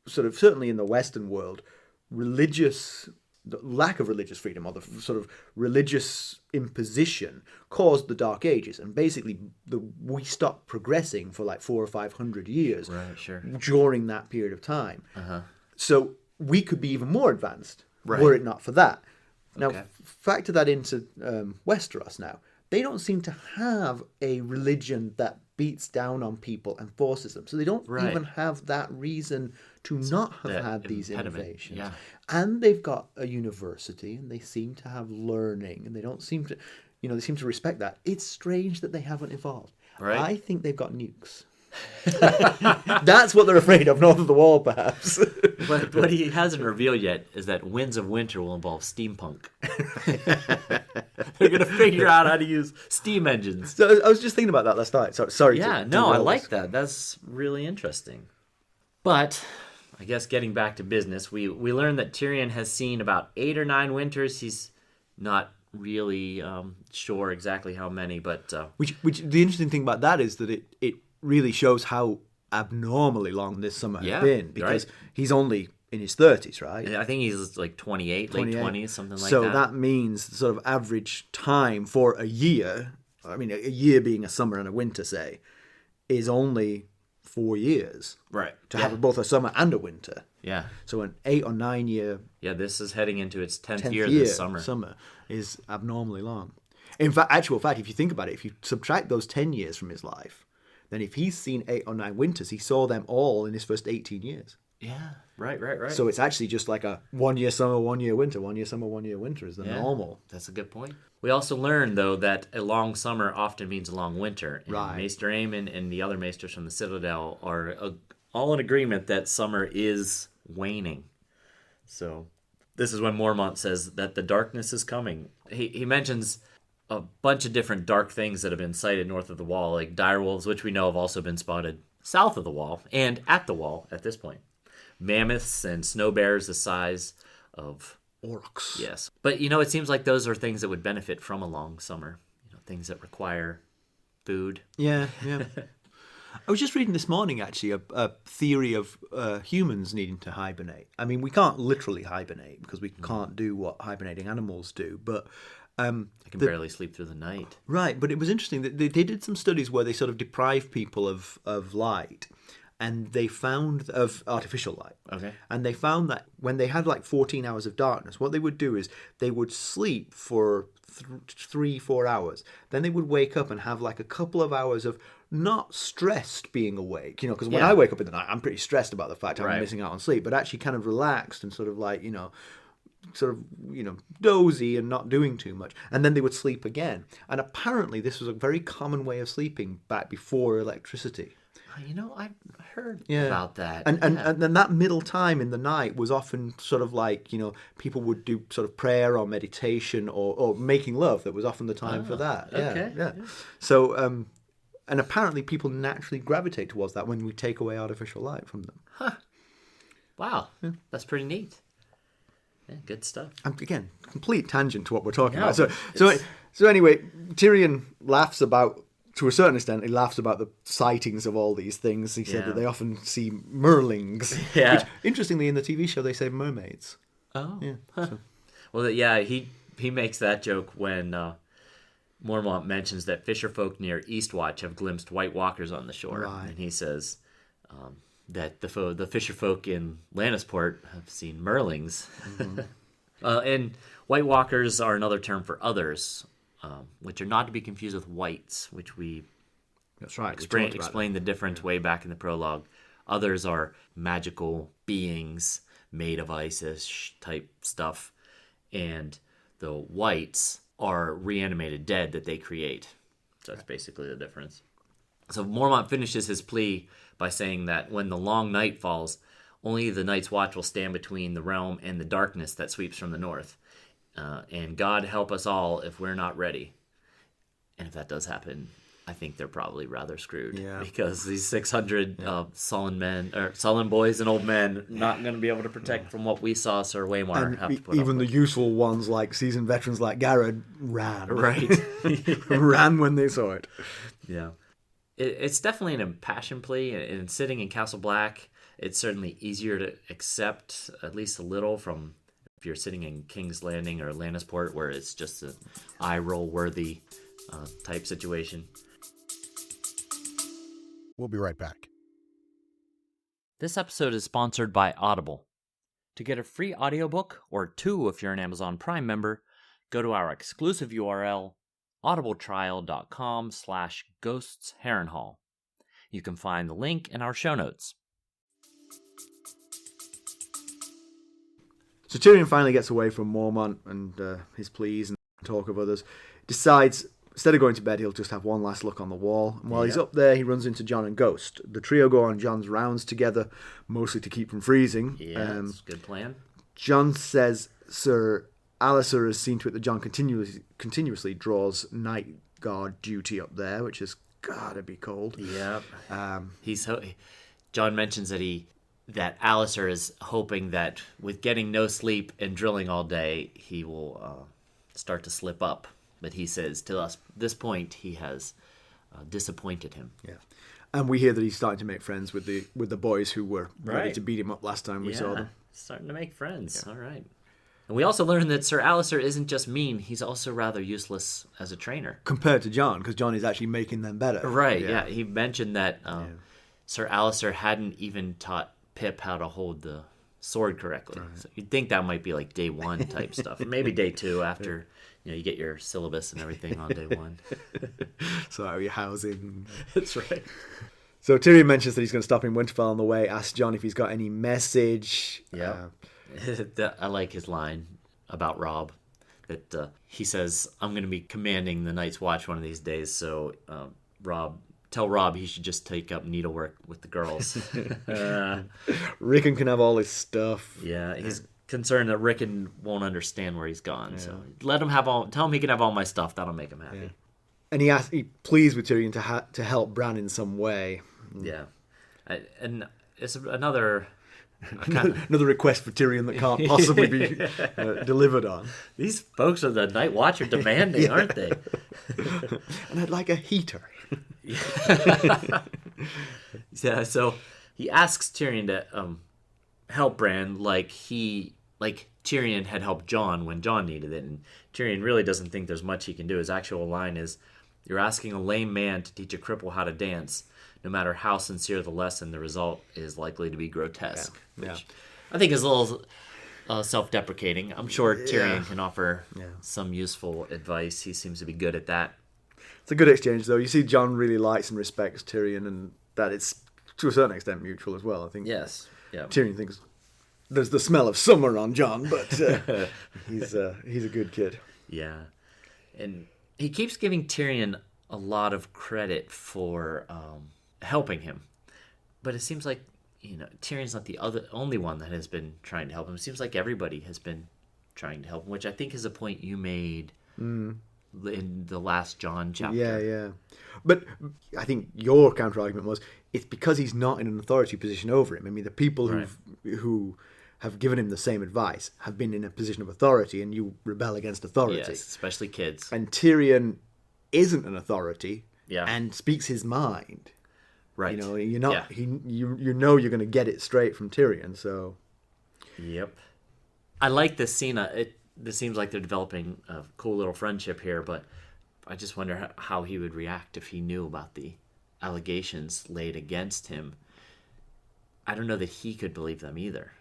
[SPEAKER 1] sort of certainly in the Western world, the lack of religious freedom or the sort of religious imposition caused the Dark Ages, and basically we stopped progressing for like 400 or 500 years during that period of time. So we could be even more advanced were it not for that. Now, factor that into Westeros now. They don't seem to have a religion that beats down on people and forces them. So they don't even have that reason to not have had these innovations.
[SPEAKER 2] Yeah.
[SPEAKER 1] And they've got a university, and they seem to have learning, and they don't seem to, they seem to respect that. It's strange that they haven't evolved.
[SPEAKER 2] Right.
[SPEAKER 1] I think they've got nukes. That's what they're afraid of, north of the wall, perhaps.
[SPEAKER 2] But what he hasn't revealed yet is that Winds of Winter will involve steampunk. They're going to figure out how to use steam engines.
[SPEAKER 1] So I was just thinking about that last night. Sorry.
[SPEAKER 2] Yeah, I like that. That's really interesting. But I guess getting back to business, we learned that Tyrion has seen about 8 or 9 winters. He's not really sure exactly how many, but
[SPEAKER 1] which the interesting thing about that is that it really shows how abnormally long this summer has been, because he's only in his 30s, right?
[SPEAKER 2] I think he's like 28, late 20s, something like that.
[SPEAKER 1] So that means the sort of average time for a year, a year being a summer and a winter, say, is only 4 years.
[SPEAKER 2] Right.
[SPEAKER 1] To have both a summer and a winter.
[SPEAKER 2] Yeah.
[SPEAKER 1] So an 8 or 9 year...
[SPEAKER 2] Yeah, this is heading into its 10th year this summer.
[SPEAKER 1] Summer is abnormally long. In fact, if you think about it, if you subtract those 10 years from his life, then if he's seen 8 or 9 winters, he saw them all in his first 18 years.
[SPEAKER 2] Yeah, right.
[SPEAKER 1] So it's actually just like a 1 year summer, 1 year winter, 1 year summer, 1 year winter is the normal.
[SPEAKER 2] That's a good point. We also learned, though, that a long summer often means a long winter. And
[SPEAKER 1] Right.
[SPEAKER 2] Maester Aemon and the other maesters from the Citadel are all in agreement that summer is waning. So this is when Mormont says that the darkness is coming. He mentions a bunch of different dark things that have been sighted north of the wall, like direwolves, which we know have also been spotted south of the wall and at the wall at this point. Mammoths and snow bears the size of
[SPEAKER 1] Orcs.
[SPEAKER 2] yes. But, it seems like those are things that would benefit from a long summer. Things that require food.
[SPEAKER 1] Yeah. I was just reading this morning, actually, a theory of humans needing to hibernate. I mean, we can't literally hibernate because we can't do what hibernating animals do, but...
[SPEAKER 2] I can barely sleep through the night.
[SPEAKER 1] Right, but it was interesting that they did some studies where they sort of deprived people of light, and they found of artificial light.
[SPEAKER 2] Okay.
[SPEAKER 1] And they found that when they had like 14 hours of darkness, what they would do is they would sleep for 3-4 hours. Then they would wake up and have like a couple of hours of not stressed being awake, because when I wake up in the night, I'm pretty stressed about the fact I'm missing out on sleep, but actually kind of relaxed and sort of like, dozy and not doing too much. And then they would sleep again. And apparently this was a very common way of sleeping back before electricity.
[SPEAKER 2] I've heard about that.
[SPEAKER 1] And then that middle time in the night was often sort of like, people would do sort of prayer or meditation or making love. That was often the time for that.
[SPEAKER 2] Okay.
[SPEAKER 1] Yeah. So, and apparently people naturally gravitate towards that when we take away artificial light from them.
[SPEAKER 2] Huh. Wow. Yeah. That's pretty neat. Yeah, good stuff.
[SPEAKER 1] And again, complete tangent to what we're talking about. So anyway, Tyrion laughs about, to a certain extent, he laughs about the sightings of all these things. He said that they often see merlings.
[SPEAKER 2] Yeah.
[SPEAKER 1] Which, interestingly, in the TV show, they say mermaids.
[SPEAKER 2] Oh.
[SPEAKER 1] Yeah.
[SPEAKER 2] Huh.
[SPEAKER 1] So.
[SPEAKER 2] Well, he makes that joke when Mormont mentions that fisherfolk near Eastwatch have glimpsed White Walkers on the shore.
[SPEAKER 1] Right.
[SPEAKER 2] And he says that the fisherfolk in Lannisport have seen merlings. Mm-hmm. And White Walkers are another term for others, which are not to be confused with whites, which we explained the difference way back in the prologue. Others are magical beings made of ice type stuff, and the whites are reanimated dead that they create. So that's basically the difference. So Mormont finishes his plea by saying that when the long night falls, only the Night's Watch will stand between the realm and the darkness that sweeps from the north. And God help us all if we're not ready. And if that does happen, I think they're probably rather screwed.
[SPEAKER 1] Yeah.
[SPEAKER 2] Because these 600 sullen boys and old men not going to be able to protect from what we saw Sir Waymar have to put
[SPEAKER 1] even
[SPEAKER 2] up
[SPEAKER 1] the
[SPEAKER 2] with.
[SPEAKER 1] useful ones, like seasoned veterans like Garrett, ran.
[SPEAKER 2] Right.
[SPEAKER 1] Ran when they saw it.
[SPEAKER 2] Yeah. It's definitely an impassioned plea, and sitting in Castle Black, it's certainly easier to accept at least a little from if you're sitting in King's Landing or Lannisport, where it's just an eye-roll worthy type situation.
[SPEAKER 3] We'll be right back.
[SPEAKER 4] This episode is sponsored by Audible. To get a free audiobook, or 2 if you're an Amazon Prime member, go to our exclusive URL, audibletrial.com/ghostsharrenhal. You can find the link in our show notes.
[SPEAKER 1] So Tyrion finally gets away from Mormont and his pleas and talk of others. Decides, instead of going to bed, he'll just have one last look on the wall. And while he's up there, he runs into Jon and Ghost. The trio go on Jon's rounds together, mostly to keep from freezing.
[SPEAKER 2] Yeah, that's a good plan.
[SPEAKER 1] Jon says Ser Alliser has seen to it that Jon continuously draws night guard duty up there, which has gotta be cold.
[SPEAKER 2] Yep. Jon mentions that Alliser is hoping that with getting no sleep and drilling all day, he will start to slip up. But he says to us, this point, he has disappointed him.
[SPEAKER 1] Yeah. And we hear that he's starting to make friends with the boys who were ready
[SPEAKER 2] Right.
[SPEAKER 1] to beat him up last time we saw them.
[SPEAKER 2] Starting to make friends. Yeah. All right. And we also learned that Ser Alliser isn't just mean, he's also rather useless as a trainer.
[SPEAKER 1] Compared to Jon, because Jon is actually making them better.
[SPEAKER 2] Right, yeah. He mentioned that Ser Alliser hadn't even taught Pip how to hold the sword correctly. Right. So you'd think that might be like day 1 type stuff. Or maybe day 2 after you get your syllabus and everything on day 1.
[SPEAKER 1] So your housing.
[SPEAKER 2] That's right.
[SPEAKER 1] So Tyrion mentions that he's going to stop in Winterfell on the way, asks Jon if he's got any message.
[SPEAKER 2] Yeah. I like his line about Robb. That he says, I'm going to be commanding the Night's Watch one of these days, so tell Robb he should just take up needlework with the girls.
[SPEAKER 1] Rickon can have all his stuff.
[SPEAKER 2] Yeah, he's concerned that Rickon won't understand where he's gone, so tell him he can have all my stuff, that'll make him happy.
[SPEAKER 1] Yeah. And he pleads with Tyrion to help Bran in some way.
[SPEAKER 2] Yeah. And it's another
[SPEAKER 1] request for Tyrion that can't possibly be delivered on.
[SPEAKER 2] These folks of the Night Watch are demanding, aren't they?
[SPEAKER 1] And I'd like a heater.
[SPEAKER 2] Yeah, so he asks Tyrion to help Bran like Tyrion had helped Jon when Jon needed it. And Tyrion really doesn't think there's much he can do. His actual line is, "You're asking a lame man to teach a cripple how to dance. No matter how sincere the lesson, the result is likely to be grotesque."
[SPEAKER 1] Yeah.
[SPEAKER 2] Which I think is a little self-deprecating. I'm sure Tyrion can offer some useful advice. He seems to be good at that.
[SPEAKER 1] It's a good exchange, though. You see Jon really likes and respects Tyrion, and that it's, to a certain extent, mutual as well, I think.
[SPEAKER 2] Yes. Yeah.
[SPEAKER 1] Tyrion thinks there's the smell of summer on Jon, but he's a good kid.
[SPEAKER 2] Yeah. And he keeps giving Tyrion a lot of credit for helping him. But it seems like, Tyrion's not the only one that has been trying to help him. It seems like everybody has been trying to help him, which I think is a point you made in the last Jon chapter.
[SPEAKER 1] Yeah. But I think your counter-argument was, it's because he's not in an authority position over him. I mean, the people who have given him the same advice have been in a position of authority, and you rebel against authority.
[SPEAKER 2] Yes, especially kids.
[SPEAKER 1] And Tyrion isn't an authority and speaks his mind.
[SPEAKER 2] Right.
[SPEAKER 1] You're not. You know you're going to get it straight from Tyrion. So.
[SPEAKER 2] Yep. I like this scene. It seems like they're developing a cool little friendship here, but I just wonder how he would react if he knew about the allegations laid against him. I don't know that he could believe them either.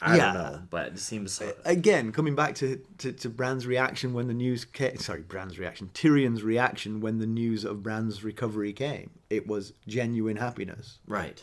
[SPEAKER 2] I don't know, but it seems...
[SPEAKER 1] Again, coming back to Bran's reaction when the news came... Tyrion's reaction when the news of Bran's recovery came. It was genuine happiness.
[SPEAKER 2] Right.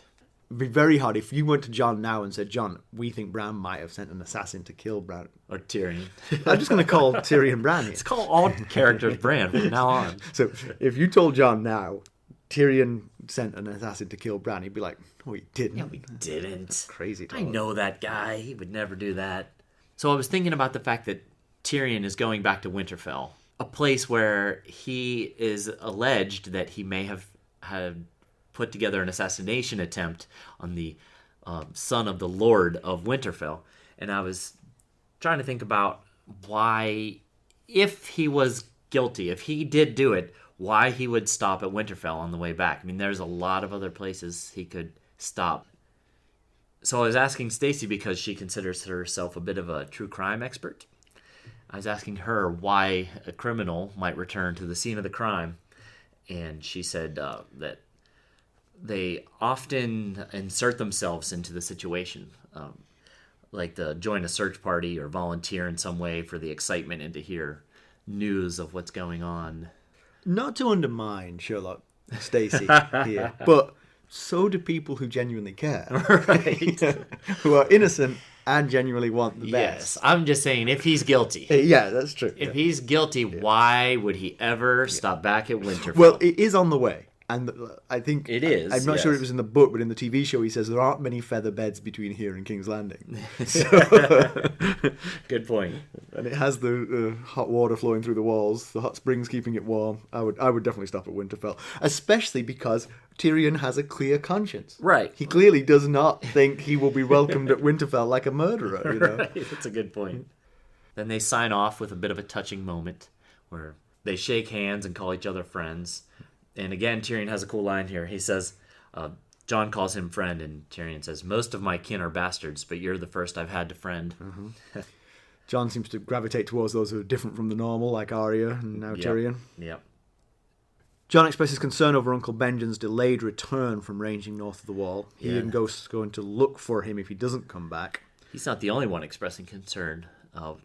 [SPEAKER 1] It'd be very hard if you went to Jon now and said, "Jon, we think Bran might have sent an assassin to kill Bran."
[SPEAKER 2] Or Tyrion.
[SPEAKER 1] I'm just going to call Tyrion Bran here.
[SPEAKER 2] Let's call all characters Bran from now on.
[SPEAKER 1] So if you told Jon now, Tyrion sent an assassin to kill Bran, he'd be like, "No, he didn't."
[SPEAKER 2] Yeah, we didn't.
[SPEAKER 1] That's crazy talk.
[SPEAKER 2] I know that guy. He would never do that. So I was thinking about the fact that Tyrion is going back to Winterfell, a place where he is alleged that he may have had put together an assassination attempt on the son of the Lord of Winterfell. And I was trying to think about why, if he was guilty, if he did do it, why he would stop at Winterfell on the way back. I mean, there's a lot of other places he could stop. So I was asking Stacey, because she considers herself a bit of a true crime expert. I was asking her why a criminal might return to the scene of the crime. And she said that they often insert themselves into the situation, like to join a search party or volunteer in some way for the excitement and to hear news of what's going on.
[SPEAKER 1] Not to undermine Sherlock Stacey here, but so do people who genuinely care.
[SPEAKER 2] Right.
[SPEAKER 1] Who are innocent and genuinely want the best.
[SPEAKER 2] Yes, I'm just saying, if he's guilty.
[SPEAKER 1] Yeah, that's true.
[SPEAKER 2] If he's guilty, why would he ever stop back at Winterfell?
[SPEAKER 1] Well, it is on the way. And I think...
[SPEAKER 2] It is,
[SPEAKER 1] I'm not sure
[SPEAKER 2] yes.
[SPEAKER 1] it was in the book, but in the TV show he says there aren't many feather beds between here and King's Landing.
[SPEAKER 2] Good point.
[SPEAKER 1] And it has the hot water flowing through the walls, the hot springs keeping it warm. I would definitely stop at Winterfell. Especially because Tyrion has a clear conscience.
[SPEAKER 2] Right.
[SPEAKER 1] He clearly does not think he will be welcomed at Winterfell like a murderer. You know?
[SPEAKER 2] Right, that's a good point. Then they sign off with a bit of a touching moment where they shake hands and call each other friends. And again, Tyrion has a cool line here. He says, Jon calls him friend, and Tyrion says, "Most of my kin are bastards, but you're the first I've had to friend."
[SPEAKER 1] Mm-hmm. Jon seems to gravitate towards those who are different from the normal, like Arya and now Tyrion.
[SPEAKER 2] Yep.
[SPEAKER 1] Jon expresses concern over Uncle Benjen's delayed return from ranging north of the wall. He and Ghost's going to look for him if he doesn't come back.
[SPEAKER 2] He's not the only one expressing concern.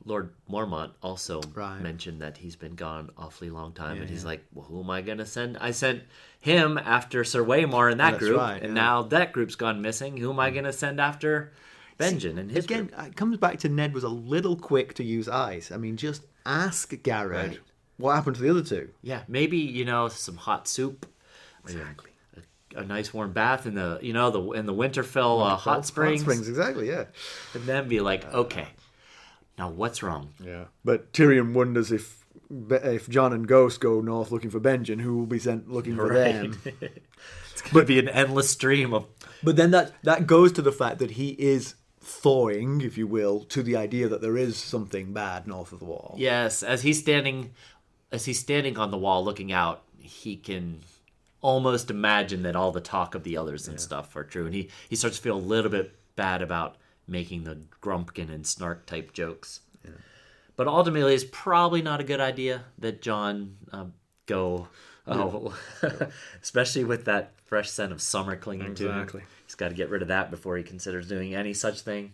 [SPEAKER 2] Lord Mormont also
[SPEAKER 1] Right.
[SPEAKER 2] mentioned that he's been gone awfully long time, and he's like, well, who am I going to send? I sent him after Sir Waymar in that
[SPEAKER 1] That's
[SPEAKER 2] group,
[SPEAKER 1] right,
[SPEAKER 2] and
[SPEAKER 1] yeah.
[SPEAKER 2] now that group's gone missing. Who am I going to send after Benjen and his
[SPEAKER 1] Again,
[SPEAKER 2] group?
[SPEAKER 1] it comes back to Ned was a little quick to use ice. I mean, just ask Garrett
[SPEAKER 2] Right.
[SPEAKER 1] what happened to the other two.
[SPEAKER 2] Yeah, maybe, some hot soup.
[SPEAKER 1] Exactly.
[SPEAKER 2] A nice warm bath in the Winterfell hot springs.
[SPEAKER 1] Hot springs, exactly, yeah.
[SPEAKER 2] And then be like, okay, now what's wrong?
[SPEAKER 1] Yeah. But Tyrion wonders if Jon and Ghost go north looking for Benjen, who will be sent looking for them.
[SPEAKER 2] It's going to be an endless stream of...
[SPEAKER 1] But then that goes to the fact that he is thawing, if you will, to the idea that there is something bad north of the wall.
[SPEAKER 2] Yes, as he's standing on the wall looking out, he can almost imagine that all the talk of the others and stuff are true. And he starts to feel a little bit bad about making the grumpkin and snark type jokes. Yeah. But ultimately, it's probably not a good idea that Jon go... especially with that fresh scent of summer clinging to him. He's got to get rid of that before he considers doing any such thing.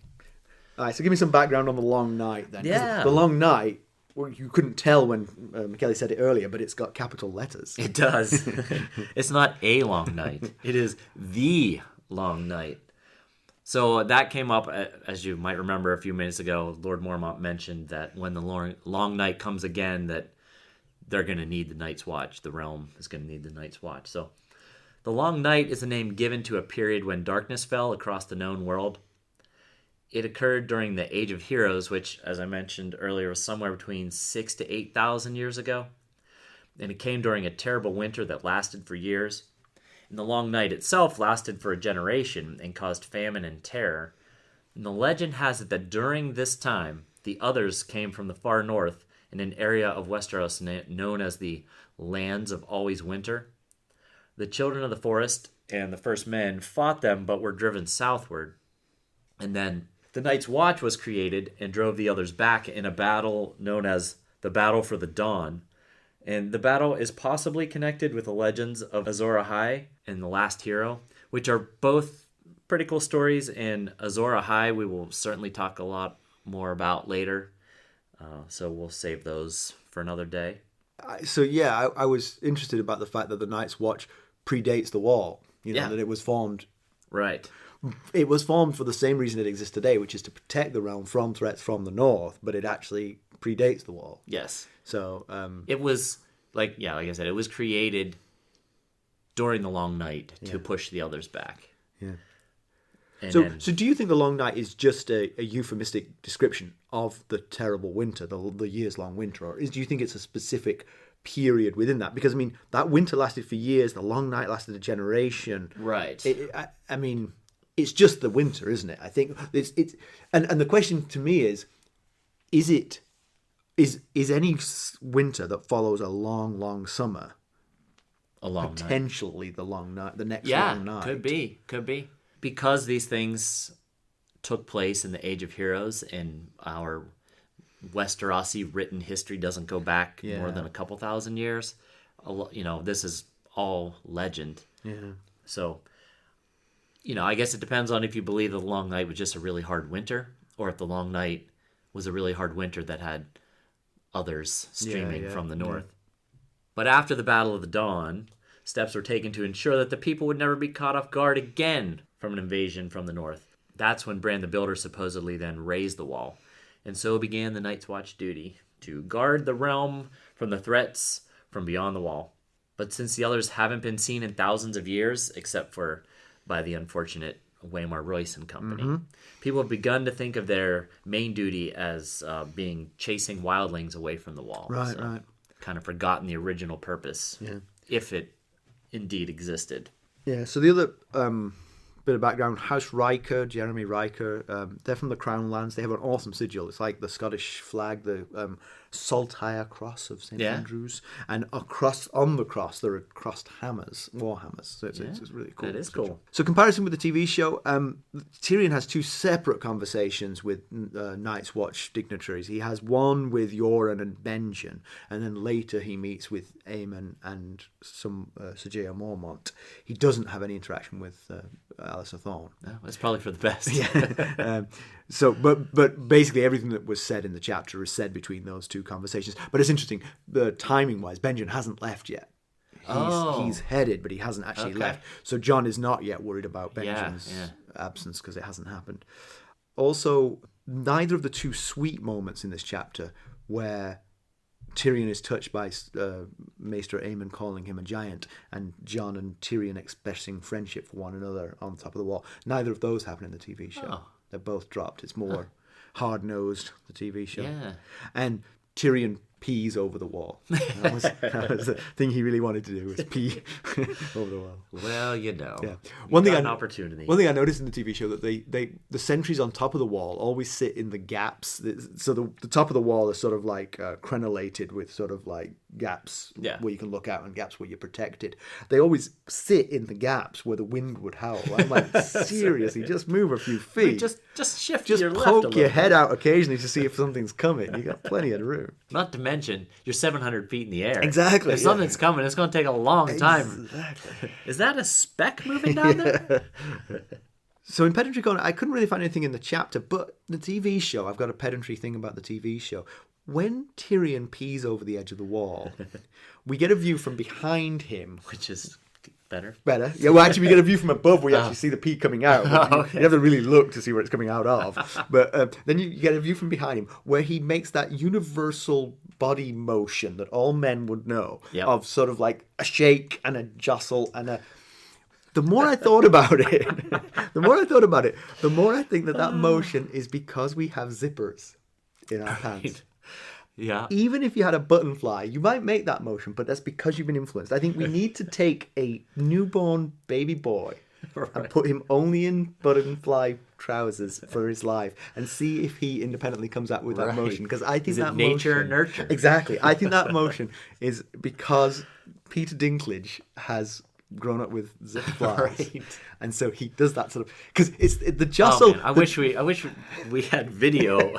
[SPEAKER 1] All right, so give me some background on the Long Night then. 'Cause
[SPEAKER 2] Yeah.
[SPEAKER 1] The Long Night, well, you couldn't tell when Kelly said it earlier, but it's got capital letters.
[SPEAKER 2] It does. It's not a long night. It is the long night. So that came up, as you might remember a few minutes ago. Lord Mormont mentioned that when the long night comes again, that they're going to need the Night's Watch. The realm is going to need the Night's Watch. So the Long Night is a name given to a period when darkness fell across the known world. It occurred during the Age of Heroes, which, as I mentioned earlier, was somewhere between 6,000 to 8,000 years ago. And it came during a terrible winter that lasted for years. And the Long Night itself lasted for a generation and caused famine and terror. And the legend has it that during this time, the others came from the far north in an area of Westeros known as the Lands of Always Winter. The children of the forest and the first men fought them but were driven southward. And then the Night's Watch was created and drove the others back in a battle known as the Battle for the Dawn. And the battle is possibly connected with the legends of Azor Ahai and The Last Hero, which are both pretty cool stories. And Azor Ahai we will certainly talk a lot more about later. So we'll save those for another day.
[SPEAKER 1] So yeah, I was interested about the fact that the Night's Watch predates the Wall. That it was formed.
[SPEAKER 2] Right.
[SPEAKER 1] It was formed for the same reason it exists today, which is to protect the realm from threats from the north, but it actually predates the Wall.
[SPEAKER 2] Yes.
[SPEAKER 1] So
[SPEAKER 2] it was like I said, it was created during the Long Night to push the others back.
[SPEAKER 1] Yeah.
[SPEAKER 2] And
[SPEAKER 1] So do you think the Long Night is just a euphemistic description of the terrible winter, the years-long winter, or do you think it's a specific period within that? Because, I mean, that winter lasted for years, the Long Night lasted a generation.
[SPEAKER 2] Right.
[SPEAKER 1] I mean, it's just the winter, isn't it? I think it's and the question to me is any winter that follows a long summer
[SPEAKER 2] a long night.
[SPEAKER 1] Potentially the Long Night, the next Long Night?
[SPEAKER 2] Could be. Because these things took place in the Age of Heroes and our Westerosi written history doesn't go back more than a couple thousand years. This is all legend.
[SPEAKER 1] Yeah.
[SPEAKER 2] So, I guess it depends on if you believe the Long Night was just a really hard winter or if the Long Night was a really hard winter that had others streaming from the north. Yeah. But after the Battle of the Dawn, steps were taken to ensure that the people would never be caught off guard again from an invasion from the north. That's when Bran the Builder supposedly then raised the wall. And so began the Night's Watch duty to guard the realm from the threats from beyond the wall. But since the others haven't been seen in thousands of years, except for by the unfortunate Waymar Royce and company, people have begun to think of their main duty as being chasing wildlings away from the wall.
[SPEAKER 1] Right, right.
[SPEAKER 2] Kind of forgotten the original purpose, if it indeed existed.
[SPEAKER 1] Yeah, so the other bit of background, House Riker, Jeremy Riker, they're from the Crown Lands. They have an awesome sigil. It's like the Scottish flag, the Saltire Cross of St. Andrews. And on the cross, there are crossed hammers, war hammers. So it's really cool.
[SPEAKER 2] That is cool.
[SPEAKER 1] So comparison with the TV show, Tyrion has two separate conversations with Night's Watch dignitaries. He has one with Yoren and Benjen, and then later he meets with Aemon and some Ser Jeor Mormont. He doesn't have any interaction with Alliser Thorne.
[SPEAKER 2] No, that's probably for the best.
[SPEAKER 1] So, but basically everything that was said in the chapter is said between those two conversations. But it's interesting, the timing-wise, Benjen hasn't left yet. He's headed, but he hasn't actually left. So Jon is not yet worried about Benjen's absence because it hasn't happened. Also, neither of the two sweet moments in this chapter where Tyrion is touched by Maester Aemon calling him a giant, and Jon and Tyrion expressing friendship for one another on top of the wall. Neither of those happen in the TV show.
[SPEAKER 2] Oh.
[SPEAKER 1] They're both dropped. It's more hard-nosed, the TV show.
[SPEAKER 2] Yeah.
[SPEAKER 1] And Tyrion pees over the wall. That was the thing he really wanted to do, was pee over the wall.
[SPEAKER 2] Well, you know.
[SPEAKER 1] Yeah.
[SPEAKER 2] An opportunity.
[SPEAKER 1] One thing I noticed in the TV show that the sentries on top of the wall always sit in the gaps. So the top of the wall is sort of like crenellated with sort of like gaps where you can look out and gaps where you're protected. They always sit in the gaps where the wind would howl. I'm like, seriously, just move a few feet.
[SPEAKER 2] Just shift
[SPEAKER 1] Just
[SPEAKER 2] your left
[SPEAKER 1] poke
[SPEAKER 2] a
[SPEAKER 1] your
[SPEAKER 2] little
[SPEAKER 1] head out occasionally to see if something's coming. You got plenty of room.
[SPEAKER 2] Not to mention, you're 700 feet in the air.
[SPEAKER 1] Exactly.
[SPEAKER 2] If something's coming, it's going to take a long time.
[SPEAKER 1] Exactly.
[SPEAKER 2] Is that a speck moving down there?
[SPEAKER 1] So in Pedantry Corner, I couldn't really find anything in the chapter, but the TV show, I've got a pedantry thing about the TV show. When Tyrion pees over the edge of the wall, we get a view from behind him.
[SPEAKER 2] Which is better.
[SPEAKER 1] Better. Yeah, well, actually, we get a view from above where you actually see the pee coming out.
[SPEAKER 2] Okay.
[SPEAKER 1] You have to really look to see where it's coming out of. But then you get a view from behind him where he makes that universal body motion that all men would know of sort of like a shake and a jostle and a... The more I thought about it, the more I think that motion is because we have zippers in our pants.
[SPEAKER 2] Yeah.
[SPEAKER 1] Even if you had a button fly, you might make that motion, but that's because you've been influenced. I think we need to take a newborn baby boy and put him only in button fly trousers for his life and see if he independently comes out with that motion. Because I think
[SPEAKER 2] is
[SPEAKER 1] that
[SPEAKER 2] it nature
[SPEAKER 1] motion,
[SPEAKER 2] nurture?
[SPEAKER 1] Exactly. I think that motion is because Peter Dinklage has grown up with zip flies, and so he does that sort of because it's the jostle.
[SPEAKER 2] Oh, man. I wish we had video.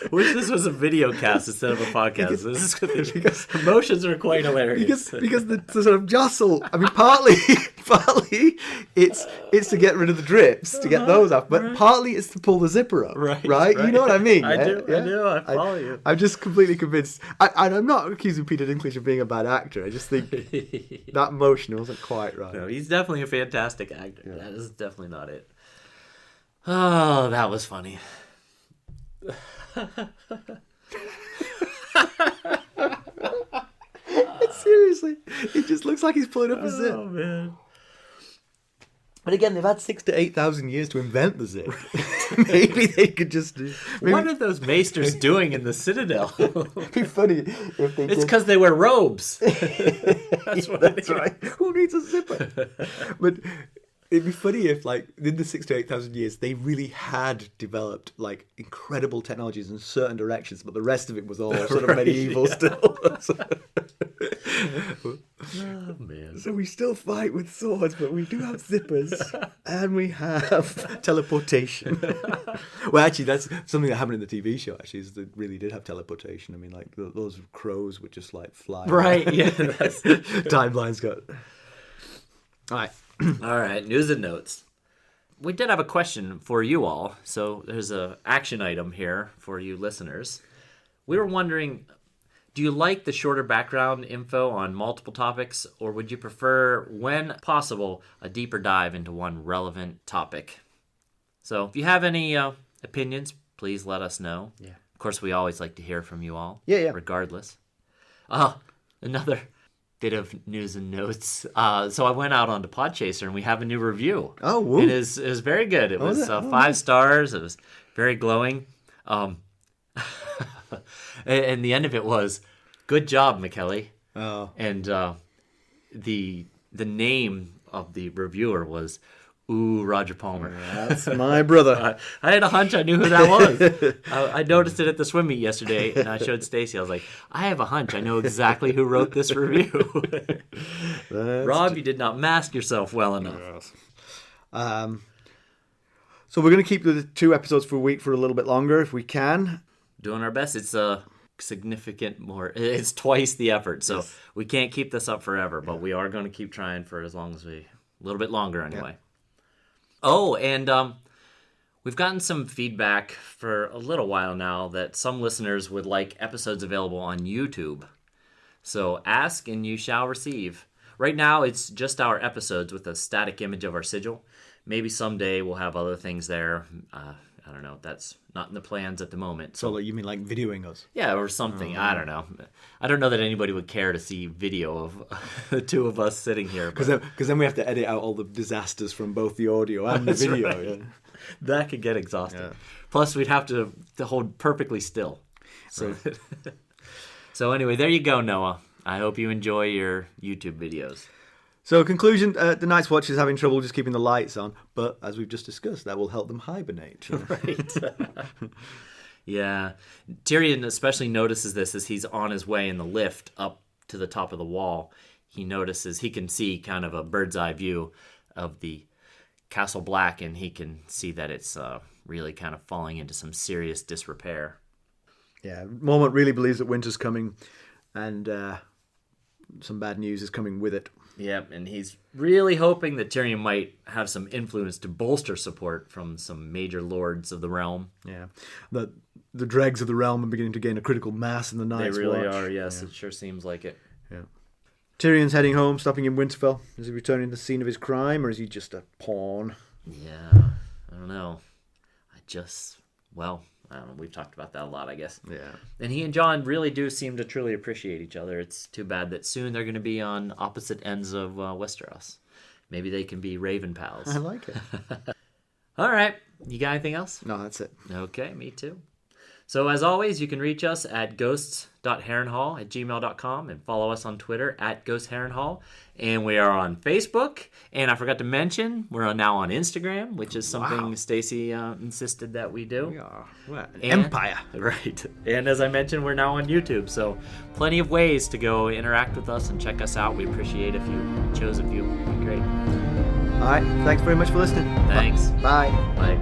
[SPEAKER 2] Wish this was a video cast instead of a podcast. Because emotions are quite hilarious.
[SPEAKER 1] Because the sort of jostle. I mean, partly it's to get rid of the drips, to get those off, but partly it's to pull the zipper up. Right? You know what I mean?
[SPEAKER 2] I do. I follow you.
[SPEAKER 1] I'm just completely convinced. I'm not accusing Peter Dinklage of being a bad actor. I just think that motion wasn't quite right.
[SPEAKER 2] No, he's definitely a fantastic actor. Yeah. That is definitely not it. Oh, that was funny.
[SPEAKER 1] Seriously, it just looks like he's pulling up a zip.
[SPEAKER 2] Oh man.
[SPEAKER 1] But again, they've had 6,000 to 8,000 years to invent the zip. Maybe they could just do...
[SPEAKER 2] What are those maesters doing in the Citadel?
[SPEAKER 1] It'd be funny if they
[SPEAKER 2] It's because they wear robes. That's what it is.
[SPEAKER 1] Right. Who needs a zipper? But it'd be funny if, like, in the 6,000 to 8,000 years, they really had developed, like, incredible technologies in certain directions, but the rest of it was all sort of medieval still.
[SPEAKER 2] Oh, man.
[SPEAKER 1] So we still fight with swords, but we do have zippers, and we have teleportation. Well, actually, that's something that happened in the TV show, actually, is they really did have teleportation. I mean, like, those crows would just, like, fly.
[SPEAKER 2] Right, yeah. That's...
[SPEAKER 1] Timeline's got... All right.
[SPEAKER 2] All right, news and notes. We did have a question for you all, so there's an action item here for you listeners. We were wondering... Do you like the shorter background info on multiple topics, or would you prefer, when possible, a deeper dive into one relevant topic? So if you have any opinions, please let us know. Yeah. Of course, we always like to hear from you all.
[SPEAKER 1] Yeah.
[SPEAKER 2] Regardless. Another bit of news and notes. So I went out onto Podchaser, and we have a new review.
[SPEAKER 1] Oh, woo.
[SPEAKER 2] It was very good. It was 5 stars. It was very glowing. And the end of it was, "Good job, McKelly."
[SPEAKER 1] Oh.
[SPEAKER 2] And the name of the reviewer was Roger Palmer.
[SPEAKER 1] That's my brother.
[SPEAKER 2] I had a hunch I knew who that was. I noticed it at the swim meet yesterday, and I showed Stacy. I was like, I have a hunch I know exactly who wrote this review. Rob, you did not mask yourself well enough.
[SPEAKER 1] Yes. So we're going to keep the 2 episodes per week for a little bit longer if we can.
[SPEAKER 2] Doing our best. It's a significant more. It's twice the effort, so we can't keep this up forever. But we are going to keep trying for as long as a little bit longer anyway. Yeah. Oh, and We've gotten some feedback for a little while now that some listeners would like episodes available on YouTube. So ask and you shall receive. Right now, it's just our episodes with a static image of our sigil. Maybe someday we'll have other things there. I don't know. That's not in the plans at the moment.
[SPEAKER 1] So you mean like videoing us?
[SPEAKER 2] Yeah, or something. I don't know. I don't know that anybody would care to see video of the two of us sitting here.
[SPEAKER 1] Because then we have to edit out all the disasters from both the audio and the video. Right. Yeah.
[SPEAKER 2] That could get exhausting. Yeah. Plus, we'd have to hold perfectly still. So, right. So anyway, there you go, Noah. I hope you enjoy your YouTube videos.
[SPEAKER 1] So conclusion, the Night's Watch is having trouble just keeping the lights on, but as we've just discussed, that will help them hibernate.
[SPEAKER 2] Right. Yeah. Tyrion especially notices this as he's on his way in the lift up to the top of the wall. He can see kind of a bird's eye view of the Castle Black, and he can see that it's really kind of falling into some serious disrepair.
[SPEAKER 1] Yeah, Mormont really believes that winter's coming, and some bad news is coming with it.
[SPEAKER 2] Yep, and he's really hoping that Tyrion might have some influence to bolster support from some major lords of the realm.
[SPEAKER 1] Yeah, the dregs of the realm are beginning to gain a critical mass in the Night's Watch.
[SPEAKER 2] They really are, yes. Yeah. It sure seems like it.
[SPEAKER 1] Yeah. Tyrion's heading home, stopping in Winterfell. Is he returning to the scene of his crime, or is he just a pawn?
[SPEAKER 2] Yeah, I don't know. I don't know. We've talked about that a lot, I guess.
[SPEAKER 1] Yeah.
[SPEAKER 2] And he and Jon really do seem to truly appreciate each other. It's too bad that soon they're going to be on opposite ends of Westeros. Maybe they can be Raven pals.
[SPEAKER 1] I like it.
[SPEAKER 2] All right. You got anything else?
[SPEAKER 1] No, that's it.
[SPEAKER 2] Okay, me too. So as always, you can reach us at ghosts.harrenhal@gmail.com and follow us on Twitter at ghostheronhall. And we are on Facebook. And I forgot to mention, we're now on Instagram, which is something Stacey insisted that we do.
[SPEAKER 1] We are. What an empire.
[SPEAKER 2] Right. And as I mentioned, we're now on YouTube. So plenty of ways to go interact with us and check us out. We appreciate if you chose a few. It'd be great.
[SPEAKER 1] All right. Thanks very much for listening.
[SPEAKER 2] Thanks.
[SPEAKER 1] Bye.
[SPEAKER 2] Bye.